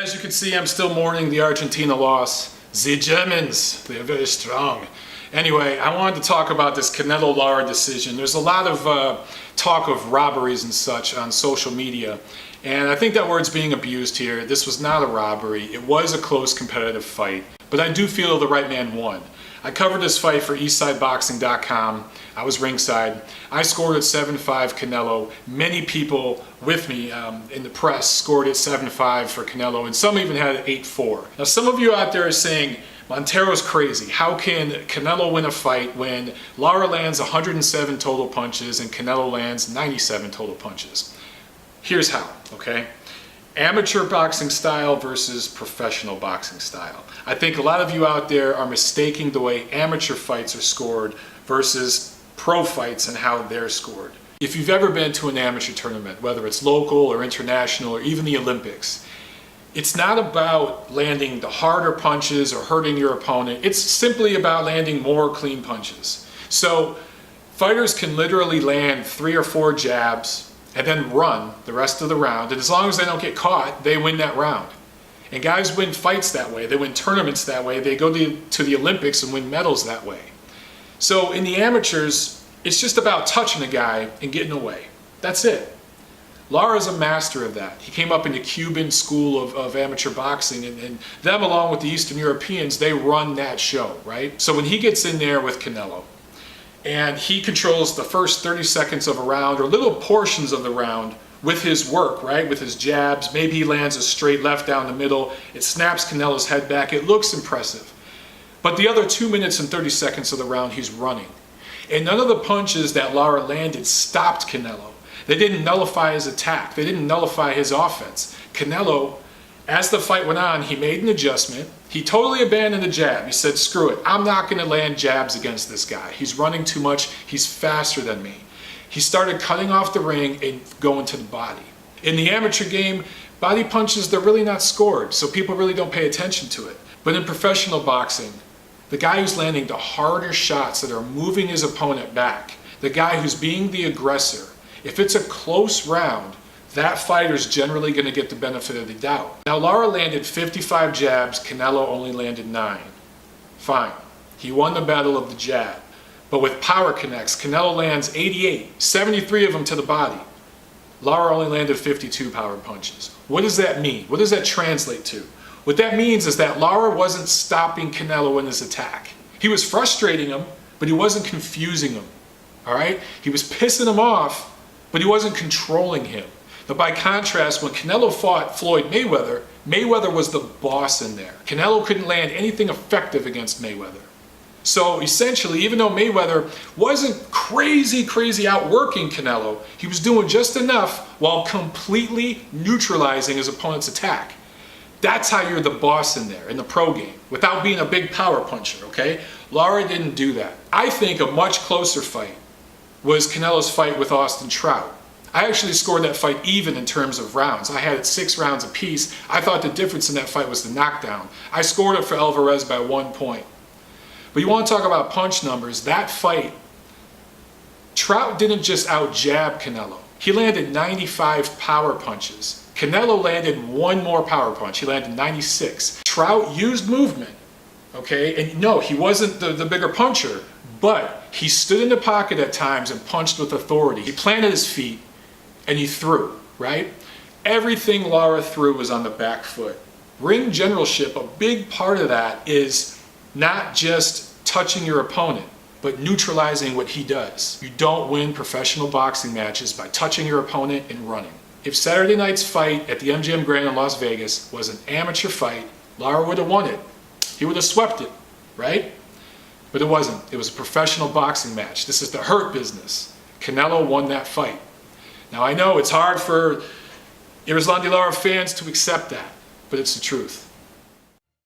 As you can see, I'm still mourning the Argentina loss. The Germans, they're very strong. Anyway, I wanted to talk about this Canelo Lara decision. There's a lot of talk of robberies and such on social media, and I think that word's being abused here. This was not a robbery. It was a close competitive fight, but I do feel the right man won. I covered this fight for EastSideBoxing.com. I was ringside. I scored at 7-5 Canelo. Many people with me in the press scored at 7-5 for Canelo, and some even had 8-4. Now, some of you out there are saying, Montero's crazy. How can Canelo win a fight when Lara lands 107 total punches and Canelo lands 97 total punches? Here's how, okay? Amateur boxing style versus professional boxing style. I think a lot of you out there are mistaking the way amateur fights are scored versus pro fights and how they're scored. If you've ever been to an amateur tournament, whether it's local or international or even the Olympics, it's not about landing the harder punches or hurting your opponent. It's simply about landing more clean punches. So fighters can literally land 3 or 4 jabs and then run the rest of the round. And as long as they don't get caught, they win that round. And guys win fights that way. They win tournaments that way. They go to the Olympics and win medals that way. So in the amateurs, it's just about touching a guy and getting away. That's it. Lara's a master of that. He came up in the Cuban school of amateur boxing, and them along with the Eastern Europeans, they run that show, right? So when he gets in there with Canelo, and he controls the first 30 seconds of a round, or little portions of the round, with his work, right? With his jabs, maybe he lands a straight left down the middle, it snaps Canelo's head back, it looks impressive. But the other 2 minutes and 30 seconds of the round, he's running. And none of the punches that Lara landed stopped Canelo. They didn't nullify his attack. They didn't nullify his offense. Canelo, as the fight went on, he made an adjustment. He totally abandoned the jab. He said, screw it. I'm not going to land jabs against this guy. He's running too much. He's faster than me. He started cutting off the ring and going to the body. In the amateur game, body punches, they're really not scored, so people really don't pay attention to it. But in professional boxing, the guy who's landing the harder shots that are moving his opponent back, the guy who's being the aggressor, if it's a close round, that fighter's generally going to get the benefit of the doubt. Now, Lara landed 55 jabs, Canelo only landed 9. Fine. He won the battle of the jab. But with power connects, Canelo lands 88, 73 of them to the body. Lara only landed 52 power punches. What does that mean? What does that translate to? What that means is that Lara wasn't stopping Canelo in his attack. He was frustrating him, but he wasn't confusing him. All right? He was pissing him off, but he wasn't controlling him. Now, by contrast, when Canelo fought Floyd Mayweather, Mayweather was the boss in there. Canelo couldn't land anything effective against Mayweather. So essentially, even though Mayweather wasn't crazy outworking Canelo, he was doing just enough while completely neutralizing his opponent's attack. That's how you're the boss in there, in the pro game, without being a big power puncher, okay? Lara didn't do that. I think a much closer fight was Canelo's fight with Austin Trout. I actually scored that fight even in terms of rounds. I had it 6 rounds apiece. I thought the difference in that fight was the knockdown. I scored it for Alvarez by 1 point. But you want to talk about punch numbers, that fight, Trout didn't just out-jab Canelo. He landed 95 power punches. Canelo landed 1 more power punch. He landed 96. Trout used movement, okay? And no, he wasn't the bigger puncher, but he stood in the pocket at times and punched with authority. He planted his feet and he threw, right? Everything Lara threw was on the back foot. Ring generalship, a big part of that is not just touching your opponent, but neutralizing what he does. You don't win professional boxing matches by touching your opponent and running. If Saturday night's fight at the MGM Grand in Las Vegas was an amateur fight, Lara would have won it. He would have swept it, right? But it wasn't. It was a professional boxing match. This is the hurt business. Canelo won that fight. Now, I know it's hard for Erislandy Lara fans to accept that, but it's the truth.